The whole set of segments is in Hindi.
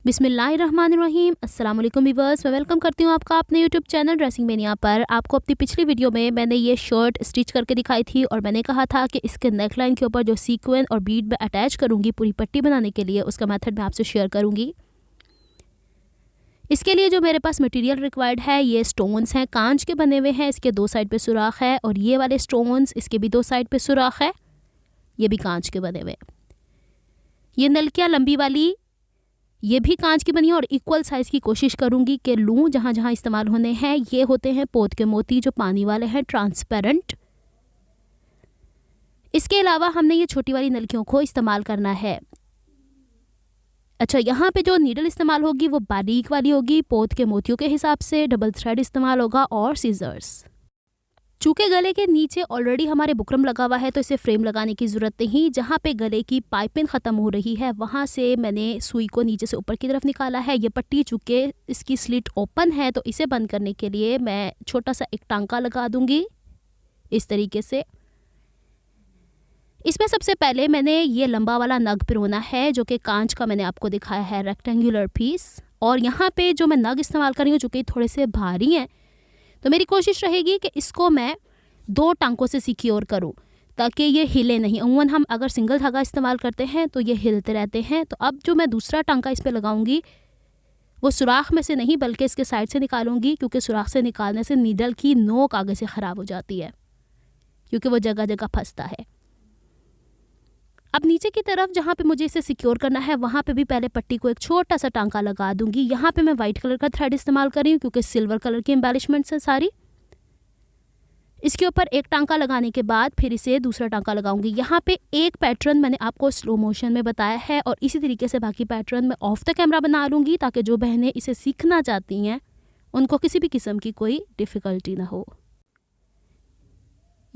बिस्मिल्लाहिर्रहमानिर्रहीम। अस्सलाम वालेकुम व्यूअर्स, मैं वेलकम करती हूँ आपका अपने यूट्यूब चैनल ड्रेसिंग मेनिया पर। आपको अपनी पिछली वीडियो में मैंने ये शर्ट स्टिच करके दिखाई थी और मैंने कहा था कि इसके नेकलाइन के ऊपर जो सीक्वेंस और बीड में अटैच करूँगी पूरी पट्टी बनाने के लिए, उसका मेथड मैं आपसे शेयर करूँगी। इसके लिए जो मेरे पास मटेरियल रिक्वायर्ड है, ये स्टोन्स हैं, कांच के बने हुए हैं। इसके दो साइड पे सुराख है और ये वाले स्टोन्स, इसके भी दो साइड पे सुराख है, ये भी कांच के बने हुए। ये नलकियाँ लंबी वाली, ये भी कांच की बनी है और इक्वल साइज़ की कोशिश करूँगी कि लूँ जहाँ जहाँ इस्तेमाल होने हैं। ये होते हैं पोत के मोती जो पानी वाले हैं, ट्रांसपेरेंट। इसके अलावा हमने ये छोटी वाली नलकियों को इस्तेमाल करना है। अच्छा, यहाँ पे जो नीडल इस्तेमाल होगी वो बारीक वाली होगी, पोत के मोतियों के हिसाब से डबल थ्रेड इस्तेमाल होगा और सीजर्स। चूँकि गले के नीचे ऑलरेडी हमारे बुकरम लगा हुआ है तो इसे फ्रेम लगाने की ज़रूरत नहीं। जहाँ पे गले की पाइपिंग ख़त्म हो रही है वहाँ से मैंने सुई को नीचे से ऊपर की तरफ निकाला है। ये पट्टी चूँकि इसकी स्लिट ओपन है तो इसे बंद करने के लिए मैं छोटा सा एक टांका लगा दूँगी इस तरीके से। इसमें सबसे पहले मैंने ये लंबा वाला नग पिरोना है जो कि कांच का मैंने आपको दिखाया है, रेक्टेंगुलर पीस। और यहाँ पे जो मैं नग इस्तेमाल कर रही हूँ चूँकि थोड़े से भारी हैं तो मेरी कोशिश रहेगी कि इसको मैं दो टांकों से सिक्योर करूं ताकि ये हिले नहीं। अमूमन हम अगर सिंगल धागा इस्तेमाल करते हैं तो ये हिलते रहते हैं। तो अब जो मैं दूसरा टांका इस पे लगाऊंगी वो सुराख में से नहीं बल्कि इसके साइड से निकालूंगी, क्योंकि सुराख से निकालने से नीडल की नोक आगे से ख़राब हो जाती है क्योंकि वो जगह जगह फंसता है। अब नीचे की तरफ जहाँ पे मुझे इसे सिक्योर करना है वहाँ पे भी पहले पट्टी को एक छोटा सा टांका लगा दूंगी। यहाँ पे मैं वाइट कलर का थ्रेड इस्तेमाल कर रही हूँ क्योंकि सिल्वर कलर की एम्बेलिशमेंट्स है सारी। इसके ऊपर एक टांका लगाने के बाद फिर इसे दूसरा टांका लगाऊंगी। यहाँ पे एक पैटर्न मैंने आपको स्लो मोशन में बताया है और इसी तरीके से बाकी पैटर्न मैं ऑफ द कैमरा बना लूँगी ताकि जो बहनें इसे सीखना चाहती हैं उनको किसी भी किस्म की कोई डिफ़िकल्टी ना हो।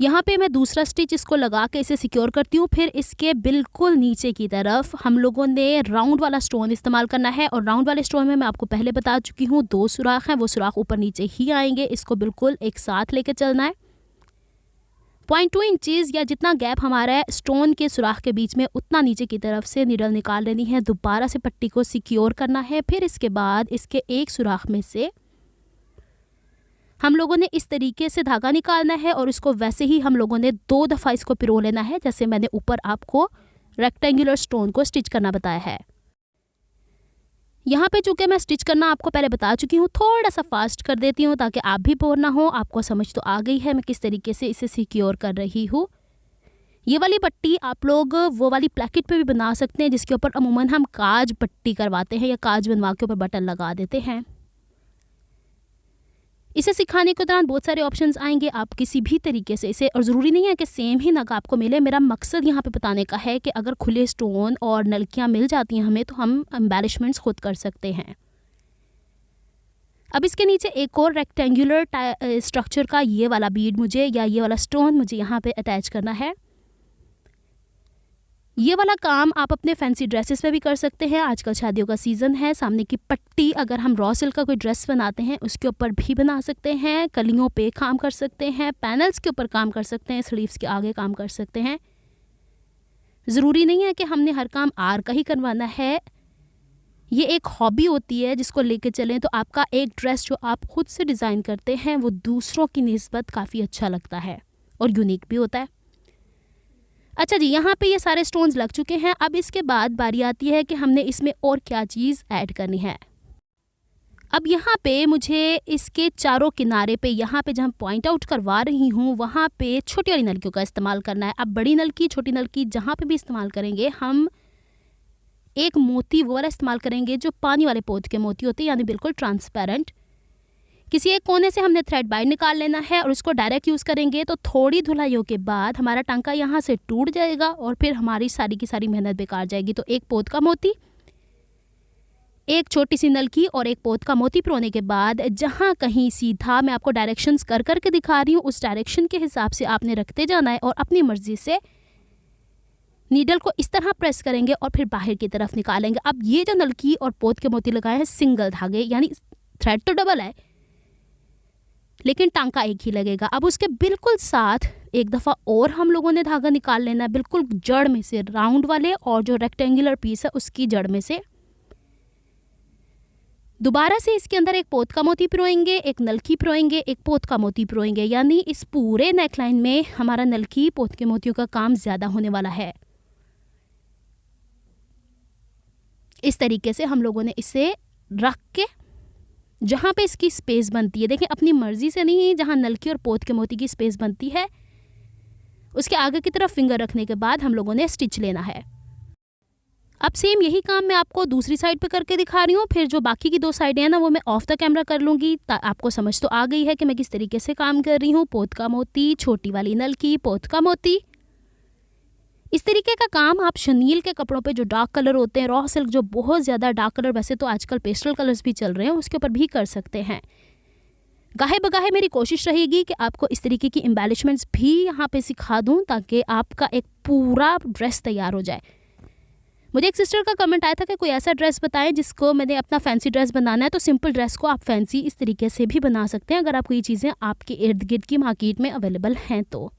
यहाँ पे मैं दूसरा स्टिच इसको लगा के इसे सिक्योर करती हूँ। फिर इसके बिल्कुल नीचे की तरफ हम लोगों ने राउंड वाला स्टोन इस्तेमाल करना है और राउंड वाले स्टोन में मैं आपको पहले बता चुकी हूँ दो सुराख हैं, वो सुराख ऊपर नीचे ही आएंगे। इसको बिल्कुल एक साथ लेके चलना है। 0.2 इंचज़ या जितना गैप हमारा है स्टोन के सुराख के बीच में उतना नीचे की तरफ से नीडल निकाल लेनी है। दोबारा से पट्टी को सिक्योर करना है। फिर इसके बाद इसके एक सुराख में से हम लोगों ने इस तरीके से धागा निकालना है और इसको वैसे ही हम लोगों ने 2 दफ़ा इसको पिरो लेना है जैसे मैंने ऊपर आपको रेक्टेंगुलर स्टोन को स्टिच करना बताया है। यहाँ पे चूँकि मैं स्टिच करना आपको पहले बता चुकी हूँ, थोड़ा सा फास्ट कर देती हूँ ताकि आप भी बोर ना हो। आपको समझ तो आ गई है मैं किस तरीके से इसे सिक्योर कर रही हूँ। ये वाली पट्टी आप लोग वो वाली प्लेकेट पे भी बना सकते हैं जिसके ऊपर अमूमन हम काज पट्टी करवाते हैं या काज बनवा के ऊपर बटन लगा देते हैं। इसे सिखाने के दौरान बहुत सारे ऑप्शंस आएंगे, आप किसी भी तरीके से इसे, और ज़रूरी नहीं है कि सेम ही नग आपको मिले। मेरा मकसद यहाँ पे बताने का है कि अगर खुले स्टोन और नलकियाँ मिल जाती हैं हमें तो हम एम्बेलिशमेंट्स खुद कर सकते हैं। अब इसके नीचे एक और रेक्टेंगुलर स्ट्रक्चर का ये वाला बीड मुझे या ये वाला स्टोन मुझे यहाँ पे अटैच करना है। ये वाला काम आप अपने फैंसी ड्रेसेस पे भी कर सकते हैं। आजकल शादियों का सीज़न है। सामने की पट्टी अगर हम रॉ सिल्क का कोई ड्रेस बनाते हैं उसके ऊपर भी बना सकते हैं। कलियों पे काम कर सकते हैं, पैनल्स के ऊपर काम कर सकते हैं, स्लीव्स के आगे काम कर सकते हैं। ज़रूरी नहीं है कि हमने हर काम आर का ही करवाना है। ये एक हॉबी होती है जिसको लेके चलें तो आपका एक ड्रेस जो आप खुद से डिज़ाइन करते हैं वो दूसरों की निस्बत काफ़ी अच्छा लगता है और यूनिक भी होता है। अच्छा जी, यहाँ पे ये सारे स्टोन्स लग चुके हैं। अब इसके बाद बारी आती है कि हमने इसमें और क्या चीज़ ऐड करनी है। अब यहाँ पे मुझे इसके चारों किनारे पे, यहाँ पे जहाँ पॉइंट आउट करवा रही हूँ वहाँ पे छोटी वाली नलकियों का इस्तेमाल करना है। अब बड़ी नलकी छोटी नलकी जहाँ पे भी इस्तेमाल करेंगे हम एक मोती वो वाला इस्तेमाल करेंगे जो पानी वाले पोत के मोती होते हैं, यानी बिल्कुल ट्रांसपेरेंट। किसी एक कोने से हमने थ्रेड बाइंड निकाल लेना है और उसको डायरेक्ट यूज़ करेंगे तो थोड़ी धुलाइयों के बाद हमारा टांका यहाँ से टूट जाएगा और फिर हमारी सारी की सारी मेहनत बेकार जाएगी। तो एक पोत का मोती, एक छोटी सी नलकी और एक पोत का मोती पिरोने के बाद जहाँ कहीं सीधा, मैं आपको डायरेक्शंस कर करके दिखा रही हूँ, उस डायरेक्शन के हिसाब से आपने रखते जाना है और अपनी मर्ज़ी से नीडल को इस तरह प्रेस करेंगे और फिर बाहर की तरफ निकालेंगे। अब ये जो नलकी और पोत के मोती लगाए हैं सिंगल धागे, यानी थ्रेड तो डबल है लेकिन टांका एक ही लगेगा। अब उसके बिल्कुल साथ एक दफ़ा और हम लोगों ने धागा निकाल लेना है, बिल्कुल जड़ में से, राउंड वाले और जो रेक्टेंगुलर पीस है उसकी जड़ में से। दोबारा से इसके अंदर एक पोत का मोती पिरोएंगे, एक नलकी पिरोएंगे, एक पोत का मोती पिरोएंगे, यानी इस पूरे नेकलाइन में हमारा नलकी पोत के मोतियों का काम ज़्यादा होने वाला है। इस तरीके से हम लोगों ने इसे रख के जहाँ पे इसकी स्पेस बनती है, देखें अपनी मर्ज़ी से नहीं, जहाँ नलकी और पोत के मोती की स्पेस बनती है उसके आगे की तरफ फिंगर रखने के बाद हम लोगों ने स्टिच लेना है। अब सेम यही काम मैं आपको दूसरी साइड पे करके दिखा रही हूँ। फिर जो बाकी की 2 साइडें हैं ना, वो मैं ऑफ द कैमरा कर लूँगी। आपको समझ तो आ गई है कि मैं किस तरीके से काम कर रही हूँ। पोत का मोती, छोटी वाली नलकी, पोत का मोती। इस तरीके का काम आप शनील के कपड़ों पे जो डार्क कलर होते हैं, रॉ सिल्क जो बहुत ज़्यादा डार्क कलर, वैसे तो आजकल पेस्टल कलर्स भी चल रहे हैं, उसके ऊपर भी कर सकते हैं। गाहे बगाहे मेरी कोशिश रहेगी कि आपको इस तरीके की एम्बेलिशमेंट्स भी यहाँ पे सिखा दूँ ताकि आपका एक पूरा ड्रेस तैयार हो जाए। मुझे एक सिस्टर का कमेंट आया था कि कोई ऐसा ड्रेस बताएं जिसको मैंने अपना फैंसी ड्रेस बनाना है। तो सिंपल ड्रेस को आप फैंसी इस तरीके से भी बना सकते हैं अगर आपको ये चीज़ें आपके इर्द गिर्द की मार्केट में अवेलेबल हैं तो।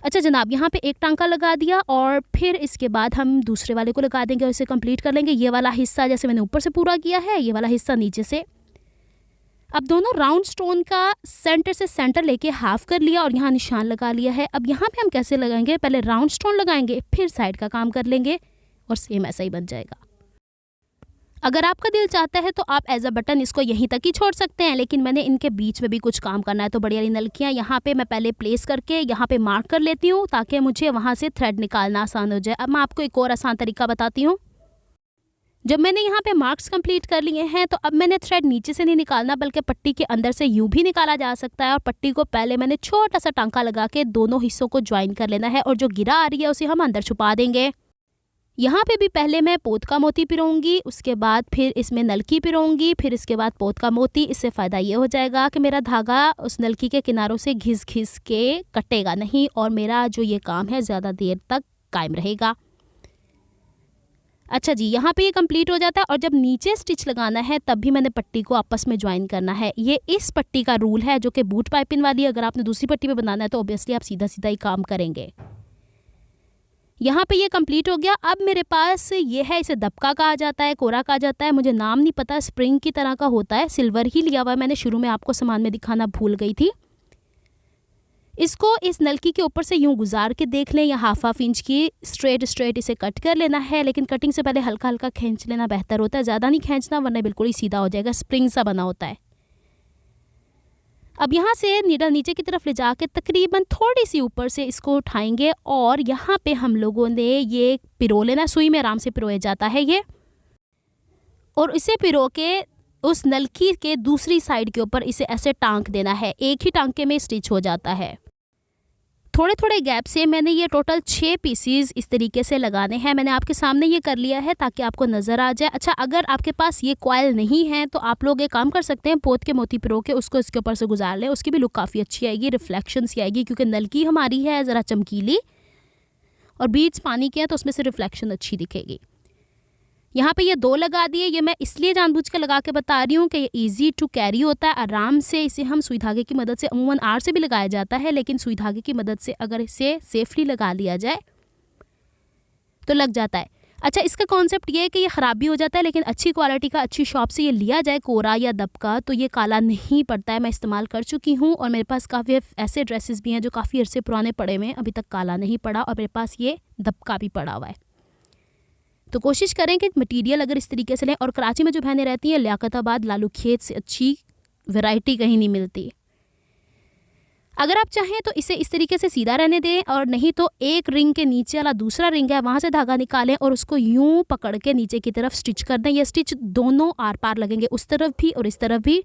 अच्छा जनाब, यहाँ पे एक टांका लगा दिया और फिर इसके बाद हम दूसरे वाले को लगा देंगे और इसे कंप्लीट कर लेंगे। ये वाला हिस्सा जैसे मैंने ऊपर से पूरा किया है, ये वाला हिस्सा नीचे से। अब दोनों राउंड स्टोन का सेंटर से सेंटर लेके हाफ कर लिया और यहाँ निशान लगा लिया है। अब यहाँ पे हम कैसे लगाएंगे, पहले राउंड स्टोन लगाएंगे फिर साइड का काम कर लेंगे और सेम ऐसा ही बन जाएगा। अगर आपका दिल चाहता है तो आप एज अ बटन इसको यहीं तक ही छोड़ सकते हैं, लेकिन मैंने इनके बीच में भी कुछ काम करना है। तो बड़ी वाली नलकियाँ यहाँ पे मैं पहले प्लेस करके यहाँ पे मार्क कर लेती हूँ ताकि मुझे वहाँ से थ्रेड निकालना आसान हो जाए। अब मैं आपको एक और आसान तरीका बताती हूँ। जब मैंने यहाँ पे मार्क्स कंप्लीट कर लिए हैं तो अब मैंने थ्रेड नीचे से नहीं निकालना बल्कि पट्टी के अंदर से यूँ भी निकाला जा सकता है। और पट्टी को पहले मैंने छोटा सा टांका लगा के दोनों हिस्सों को ज्वाइन कर लेना है और जो गिरा आ रही है उसे हम अंदर छुपा देंगे। यहाँ पे भी पहले मैं पोत का मोती पिरोऊंगी, उसके बाद फिर इसमें नलकी पिरोऊंगी, फिर इसके बाद पोत का मोती। इससे फ़ायदा ये हो जाएगा कि मेरा धागा उस नलकी के किनारों से घिस घिस के कटेगा नहीं और मेरा जो ये काम है ज़्यादा देर तक कायम रहेगा। अच्छा जी, यहाँ पे ये कंप्लीट हो जाता है और जब नीचे स्टिच लगाना है तब भी मैंने पट्टी को आपस में ज्वाइन करना है। ये इस पट्टी का रूल है जो कि बूट पाइपिंग वाली। अगर आपने दूसरी पट्टी पे बनाना है तो ऑब्वियसली आप सीधा सीधा ही काम करेंगे। यहाँ पे ये कंप्लीट हो गया। अब मेरे पास ये है, इसे दबका कहा जाता है, कोरा कहा जाता है, मुझे नाम नहीं पता, स्प्रिंग की तरह का होता है, सिल्वर ही लिया हुआ है मैंने। शुरू में आपको सामान में दिखाना भूल गई थी। इसको इस नलकी के ऊपर से यूं गुजार के देख लें या हाफ इंच की स्ट्रेट इसे कट कर लेना है, लेकिन कटिंग से पहले हल्का हल्का खींच लेना बेहतर होता है। ज़्यादा नहीं खींचना वरना बिल्कुल ही सीधा हो जाएगा, स्प्रिंग सा बना होता है। अब यहाँ से नीडल नीचे की तरफ ले जाके तकरीबन थोड़ी सी ऊपर से इसको उठाएंगे और यहाँ पे हम लोगों ने ये पिरो लेना। सुई में आराम से पिरोया जाता है ये, और इसे पिरो के उस नलकी के दूसरी साइड के ऊपर इसे ऐसे टांक देना है। एक ही टांके में स्टिच हो जाता है। थोड़े थोड़े गैप से मैंने ये टोटल 6 पीसीज इस तरीके से लगाने हैं। मैंने आपके सामने ये कर लिया है ताकि आपको नज़र आ जाए। अच्छा, अगर आपके पास ये कॉइल नहीं है तो आप लोग एक काम कर सकते हैं, पोत के मोती पिरो के उसको इसके ऊपर से गुजार लें। उसकी भी लुक काफ़ी अच्छी आएगी, रिफ्लेक्शन सी आएगी, क्योंकि नलकी हमारी है ज़रा चमकीली और बीड्स पानी के हैं तो उसमें से रिफ्लेक्शन अच्छी दिखेगी। यहाँ पे ये 2 लगा दिए। ये मैं इसलिए जानबूझ के लगा के बता रही हूँ कि ये ईजी टू कैरी होता है, आराम से इसे हम सुई धागे की मदद से, अमूमन आर से भी लगाया जाता है, लेकिन सुई धागे की मदद से अगर इसे सेफली लगा लिया जाए तो लग जाता है। अच्छा, इसका कॉन्सेप्ट ये है कि ये ख़राब भी हो जाता है, लेकिन अच्छी क्वालिटी का अच्छी शॉप से ये लिया जाए कोरा या दबका तो ये काला नहीं पड़ता है। मैं इस्तेमाल कर चुकी हूँ और मेरे पास काफ़ी ऐसे ड्रेसेस भी हैं जो काफ़ी अरसे पुराने पड़े हुए हैं, अभी तक काला नहीं पड़ा, और मेरे पास ये दबका भी पड़ा हुआ है। तो कोशिश करें कि मटेरियल अगर इस तरीके से लें। और कराची में जो बहनें रहती हैं, लियाकताबाद, लालू खेत से अच्छी वैरायटी कहीं नहीं मिलती। अगर आप चाहें तो इसे इस तरीके से सीधा रहने दें, और नहीं तो एक रिंग के नीचे वाला दूसरा रिंग है वहाँ से धागा निकालें और उसको यूं पकड़ के नीचे की तरफ स्टिच कर दें। ये स्टिच दोनों आर पार लगेंगे, उस तरफ भी और इस तरफ भी।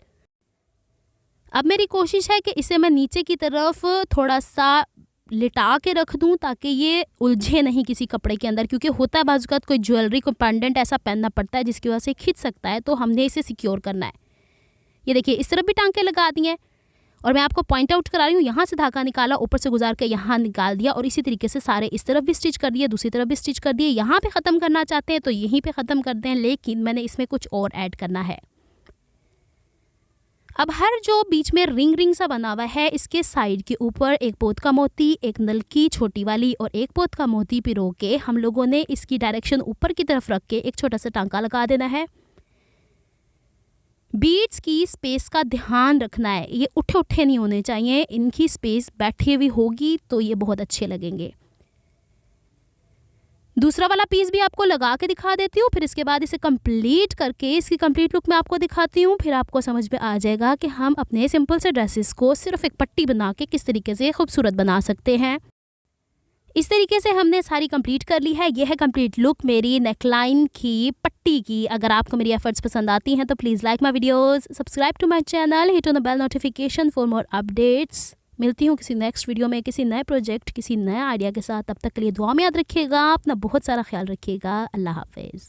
अब मेरी कोशिश है कि इसे मैं नीचे की तरफ थोड़ा सा लिटा के रख दूं ताकि ये उलझे नहीं किसी कपड़े के अंदर, क्योंकि होता है बाज़ औक़ात कोई ज्वेलरी, कोई पेंडेंट ऐसा पहनना पड़ता है जिसकी वजह से खिंच सकता है, तो हमने इसे सिक्योर करना है। ये देखिए, इस तरफ भी टांके लगा दिए और मैं आपको पॉइंट आउट करा रही हूँ। यहाँ से धागा निकाला, ऊपर से गुजार के यहाँ निकाल दिया, और इसी तरीके से सारे इस तरफ भी स्टिच कर दिए, दूसरी तरफ भी स्टिच कर दिए। यहाँ पे ख़त्म करना चाहते हैं तो यहीं पे ख़त्म कर दें, लेकिन मैंने इसमें कुछ और ऐड करना है। अब हर जो बीच में रिंग सा बना हुआ है, इसके साइड के ऊपर एक पोत का मोती, एक नलकी छोटी वाली और एक पोत का मोती पिरो के हम लोगों ने इसकी डायरेक्शन ऊपर की तरफ रख के एक छोटा सा टांका लगा देना है। बीड्स की स्पेस का ध्यान रखना है, ये उठे उठे नहीं होने चाहिए, इनकी स्पेस बैठी हुई होगी तो ये बहुत अच्छे लगेंगे। दूसरा वाला पीस भी आपको लगा के दिखा देती हूँ, फिर इसके बाद इसे कंप्लीट करके इसकी कंप्लीट लुक मैं आपको दिखाती हूँ। फिर आपको समझ में आ जाएगा कि हम अपने सिंपल से ड्रेसेस को सिर्फ एक पट्टी बना के किस तरीके से खूबसूरत बना सकते हैं। इस तरीके से हमने सारी कंप्लीट कर ली है। यह है कंप्लीट लुक मेरी नेकलाइन की पट्टी की। अगर आपको मेरी एफर्ट्स पसंद आती हैं तो please like my videos, subscribe to my channel, hit on the bell notification for more updates. मिलती हूँ किसी नेक्स्ट वीडियो में किसी नए प्रोजेक्ट किसी नए आइडिया के साथ। तब तक के लिए दुआ में याद रखिएगा, अपना बहुत सारा ख्याल रखिएगा। अल्लाह हाफिज़।